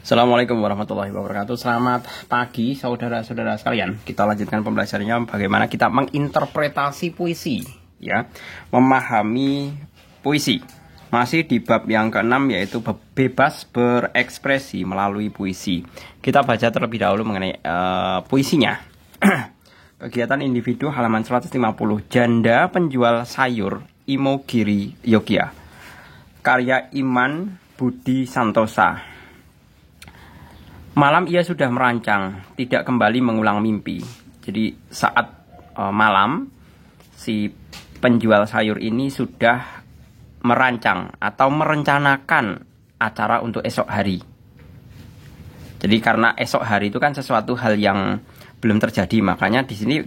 Assalamualaikum warahmatullahi wabarakatuh. Selamat pagi saudara-saudara sekalian. Kita lanjutkan pembelajarannya bagaimana kita menginterpretasi puisi, ya, memahami puisi. Masih di bab yang ke-6 yaitu bebas berekspresi melalui puisi. Kita baca terlebih dahulu mengenai puisinya. Kegiatan individu halaman 150. Janda penjual sayur Imogiri Yogya. Karya Iman Budi Santosa. Malam ia sudah merancang, tidak kembali mengulang mimpi. Jadi saat malam, si penjual sayur ini sudah merancang atau merencanakan acara untuk esok hari. Jadi karena esok hari itu kan sesuatu hal yang belum terjadi, makanya di sini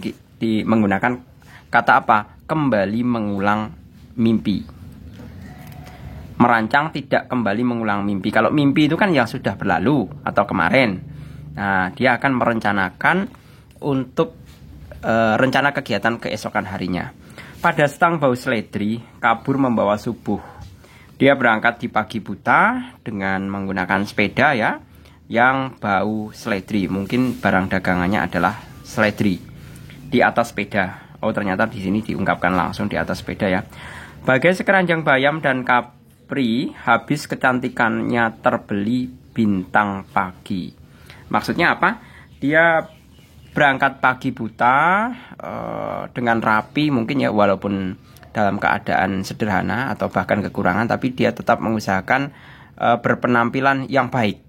menggunakan kata apa? Kembali mengulang mimpi. Merancang tidak kembali mengulang mimpi. Kalau mimpi itu kan yang sudah berlalu atau kemarin. Nah, dia akan merencanakan untuk rencana kegiatan keesokan harinya. Pada stang bau seledri, kabur membawa subuh. Dia berangkat di pagi buta dengan menggunakan sepeda, ya, yang bau seledri. Mungkin barang dagangannya adalah seledri. Di atas sepeda. Oh, ternyata di sini diungkapkan langsung di atas sepeda, ya. Bagai sekeranjang bayam dan habis kecantikannya terbeli bintang pagi. Maksudnya apa? Dia berangkat pagi buta dengan rapi mungkin, ya, walaupun dalam keadaan sederhana atau bahkan kekurangan, tapi dia tetap mengusahakan berpenampilan yang baik.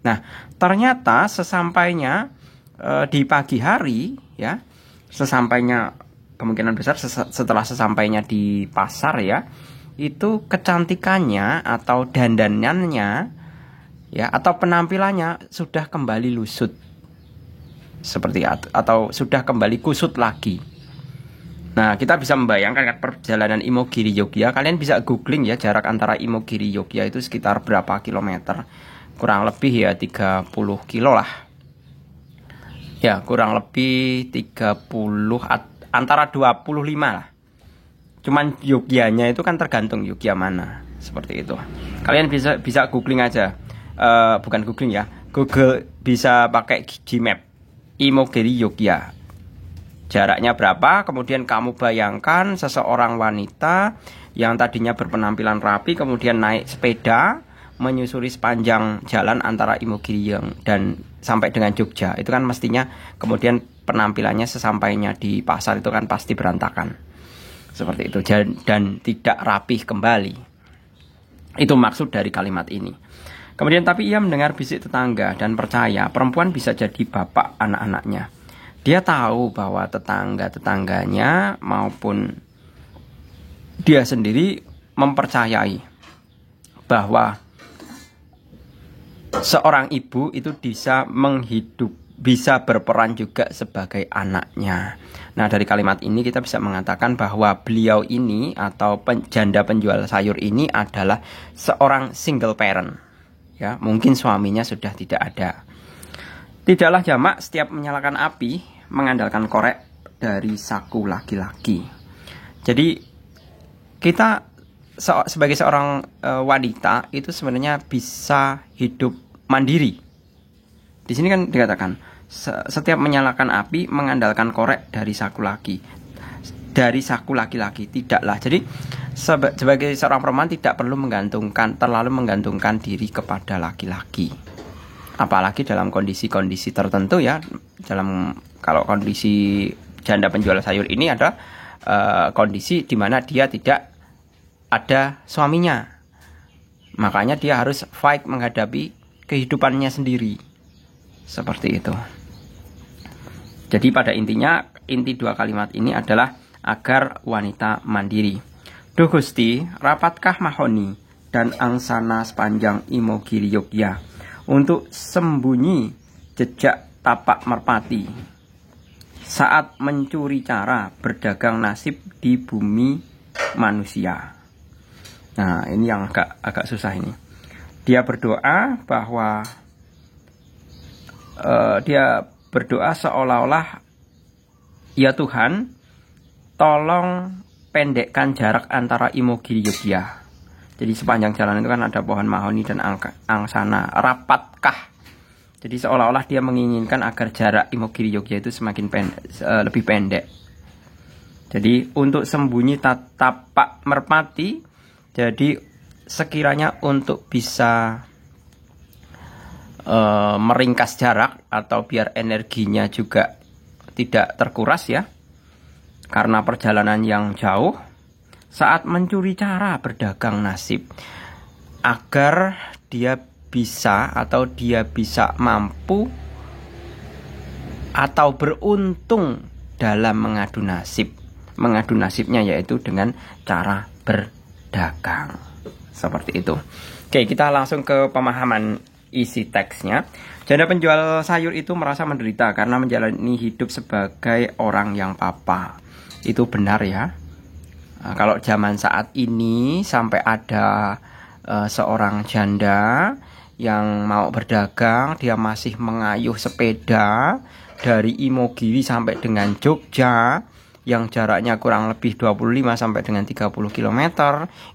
Nah, ternyata sesampainya di pagi hari, ya, sesampainya kemungkinan besar setelah sesampainya di pasar, ya, itu kecantikannya atau dandanannya, ya, atau penampilannya sudah kembali lusut seperti atau sudah kembali kusut lagi. Nah, kita bisa membayangkan perjalanan Imogiri Yogya. Kalian bisa googling, ya, jarak antara Imogiri Yogya itu sekitar berapa kilometer. Kurang lebih, ya, 30 kilo lah. Ya, kurang lebih 30 antara 25 lah. Cuman Yogyanya itu kan tergantung Yogya mana, seperti itu. Kalian bisa googling aja, bukan googling, ya, Google, bisa pakai Gmap Imogiri Yogya. Jaraknya berapa? Kemudian kamu bayangkan seseorang wanita yang tadinya berpenampilan rapi, kemudian naik sepeda menyusuri sepanjang jalan antara Imogiri dan sampai dengan Jogja. Itu kan mestinya kemudian penampilannya sesampainya di pasar itu kan pasti berantakan. Seperti itu, dan tidak rapih kembali. Itu maksud dari kalimat ini. Kemudian tapi ia mendengar bisik tetangga dan percaya perempuan bisa jadi bapak anak-anaknya. Dia tahu bahwa tetangga-tetangganya maupun dia sendiri mempercayai bahwa seorang ibu itu bisa berperan juga sebagai anaknya. Nah, dari kalimat ini kita bisa mengatakan bahwa beliau ini atau janda penjual sayur ini adalah seorang single parent, ya, mungkin suaminya sudah tidak ada. Tidaklah jamak setiap menyalakan api mengandalkan korek dari saku laki-laki. Jadi kita sebagai seorang wanita itu sebenarnya bisa hidup mandiri. Di sini kan dikatakan setiap menyalakan api mengandalkan korek dari saku laki-laki. Tidaklah. Jadi sebagai seorang perempuan tidak perlu terlalu menggantungkan diri kepada laki-laki. Apalagi dalam kondisi-kondisi tertentu, ya. Kalau kondisi janda penjual sayur ini ada kondisi di mana dia tidak ada suaminya. Makanya dia harus fight menghadapi kehidupannya sendiri. Seperti itu. Jadi pada intinya, inti dua kalimat ini adalah agar wanita mandiri. Duh Gusti, rapatkah mahoni dan angsana sepanjang Imogiri Yogya untuk sembunyi jejak tapak merpati saat mencuri cara berdagang nasib di bumi manusia. Nah, ini yang agak susah ini. Dia berdoa bahwa dia berdoa seolah-olah, ya Tuhan, tolong pendekkan jarak antara Imogiri Yogya Jadi sepanjang jalan itu kan ada pohon mahoni dan angsana. Rapatkah? Jadi seolah-olah dia menginginkan agar jarak Imogiri Jogja itu semakin lebih pendek. Jadi untuk sembunyi tapak merpati, jadi sekiranya untuk bisa meringkas jarak atau biar energinya juga tidak terkuras ya, karena perjalanan yang jauh, saat mencuri cara berdagang nasib, agar dia bisa atau dia bisa mampu atau beruntung dalam mengadu nasib. Mengadu nasibnya yaitu dengan cara berdagang. Seperti itu. Oke, kita langsung ke pemahaman isi teksnya. Janda penjual sayur itu merasa menderita karena menjalani hidup sebagai orang yang papa. Itu benar ya. Nah, kalau zaman saat ini sampai ada seorang janda yang mau berdagang, dia masih mengayuh sepeda dari Imogiri sampai dengan Jogja yang jaraknya kurang lebih 25 sampai dengan 30 km,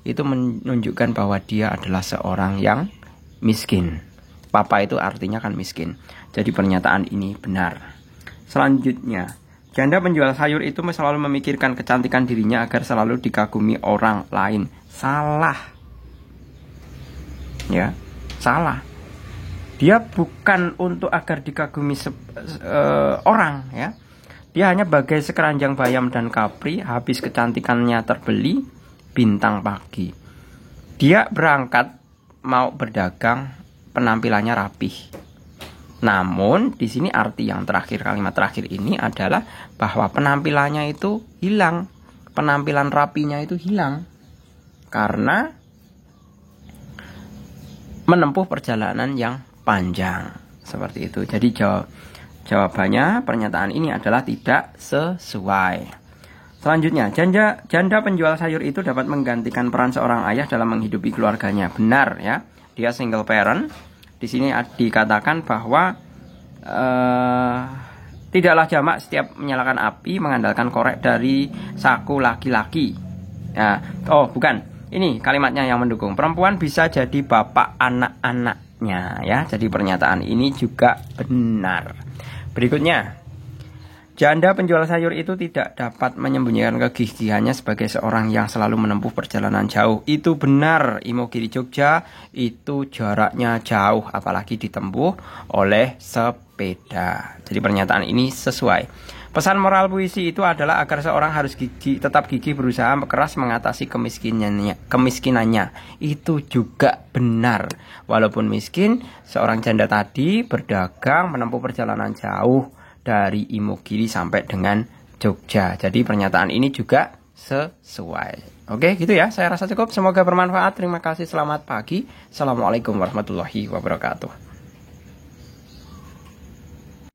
itu menunjukkan bahwa dia adalah seorang yang miskin. Papa itu artinya kan miskin. Jadi pernyataan ini benar. Selanjutnya, janda penjual sayur itu selalu memikirkan kecantikan dirinya agar selalu dikagumi orang lain. Salah. Ya, salah. Dia bukan untuk agar dikagumi orang ya. Dia hanya bagai sekeranjang bayam dan kapri, habis kecantikannya terbeli bintang pagi. Dia berangkat mau berdagang, penampilannya rapih. Namun di sini arti yang terakhir, kalimat terakhir ini adalah bahwa penampilannya itu hilang, penampilan rapinya itu hilang karena menempuh perjalanan yang panjang. Seperti itu. Jadi jawabannya pernyataan ini adalah tidak sesuai. Selanjutnya, janda penjual sayur itu dapat menggantikan peran seorang ayah dalam menghidupi keluarganya. Benar ya. Dia single parent. Di sini dikatakan bahwa tidaklah jamak setiap menyalakan api mengandalkan korek dari saku laki-laki. Ya, oh bukan. Ini kalimatnya yang mendukung. Perempuan bisa jadi bapak anak-anaknya ya. Jadi pernyataan ini juga benar. Berikutnya, janda penjual sayur itu tidak dapat menyembunyikan kegigihannya sebagai seorang yang selalu menempuh perjalanan jauh. Itu benar, Imogiri Jogja itu jaraknya jauh, apalagi ditempuh oleh sepeda. Jadi pernyataan ini sesuai. Pesan moral puisi itu adalah agar seorang harus tetap gigih berusaha keras mengatasi kemiskinannya. Itu juga benar. Walaupun miskin, seorang janda tadi berdagang menempuh perjalanan jauh dari Imogiri sampai dengan Jogja. Jadi pernyataan ini juga sesuai. Oke, gitu ya. Saya rasa cukup. Semoga bermanfaat. Terima kasih. Selamat pagi. Assalamualaikum warahmatullahi wabarakatuh.